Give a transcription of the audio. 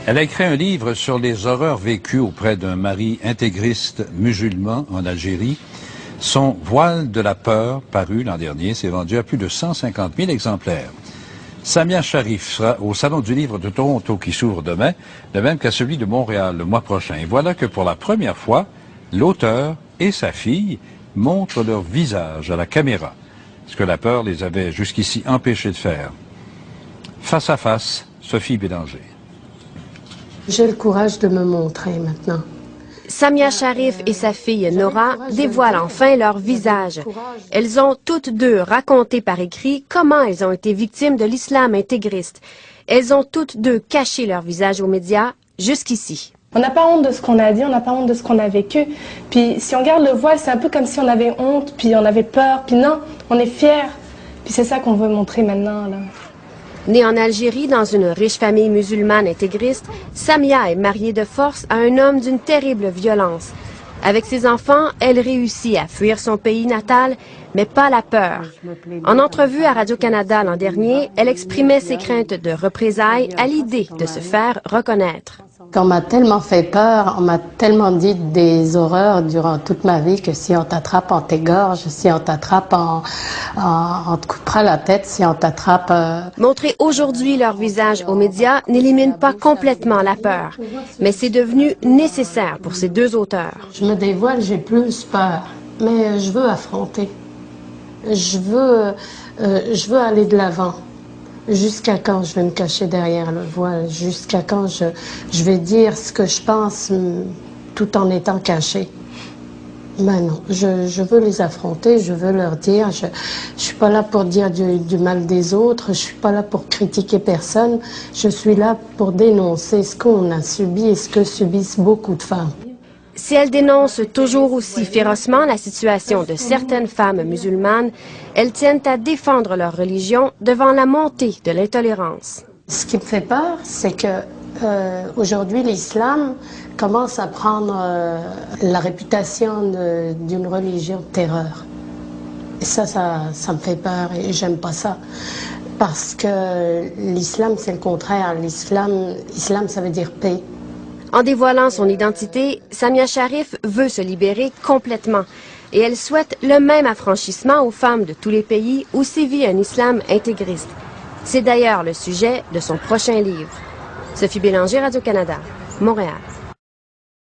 Elle a écrit un livre sur les horreurs vécues auprès d'un mari intégriste musulman en Algérie. Son Voile de la peur, paru l'an dernier, s'est vendu à plus de 150 000 exemplaires. Samia Sharif sera au Salon du Livre de Toronto qui s'ouvre demain, de même qu'à celui de Montréal le mois prochain. Et voilà que pour la première fois, l'auteur et sa fille montrent leur visage à la caméra, ce que la peur les avait jusqu'ici empêchés de faire. Face à face, Sophie Bélanger. J'ai le courage de me montrer maintenant. Samia Sharif et sa fille Nora dévoilent enfin leur visage. Elles ont toutes deux raconté par écrit comment elles ont été victimes de l'islam intégriste. Elles ont toutes deux caché leur visage aux médias jusqu'ici. On n'a pas honte de ce qu'on a dit, on n'a pas honte de ce qu'on a vécu. Puis si on regarde le voile, c'est un peu comme si on avait honte, puis on avait peur, puis non, on est fiers. Puis c'est ça qu'on veut montrer maintenant, là. Née en Algérie dans une riche famille musulmane intégriste, Samia est mariée de force à un homme d'une terrible violence. Avec ses enfants, elle réussit à fuir son pays natal, mais pas la peur. En entrevue à Radio-Canada l'an dernier, elle exprimait ses craintes de représailles à l'idée de se faire reconnaître. On m'a tellement fait peur, on m'a tellement dit des horreurs durant toute ma vie que si on t'attrape, on t'égorge, si on t'attrape, on te coupera la tête, si on t'attrape... Montrer aujourd'hui leur visage aux médias n'élimine pas complètement la peur, mais c'est devenu nécessaire pour ces deux auteurs. Je me dévoile, j'ai plus peur, mais je veux affronter. Je veux aller de l'avant. Jusqu'à quand je vais me cacher derrière le voile? Jusqu'à quand je vais dire ce que je pense tout en étant caché? Ben non, je veux les affronter, je veux leur dire, je suis pas là pour dire du mal des autres, je suis pas là pour critiquer personne, je suis là pour dénoncer ce qu'on a subi et ce que subissent beaucoup de femmes. Si elle dénonce toujours aussi férocement la situation de certaines femmes musulmanes, elles tiennent à défendre leur religion devant la montée de l'intolérance. Ce qui me fait peur, c'est que aujourd'hui l'islam commence à prendre la réputation d'une religion de terreur. Et ça me fait peur et j'aime pas ça. Parce que l'islam, c'est le contraire. L'islam, ça veut dire paix. En dévoilant son identité, Samia Sharif veut se libérer complètement et elle souhaite le même affranchissement aux femmes de tous les pays où sévit un islam intégriste. C'est d'ailleurs le sujet de son prochain livre. Sophie Bélanger, Radio-Canada, Montréal.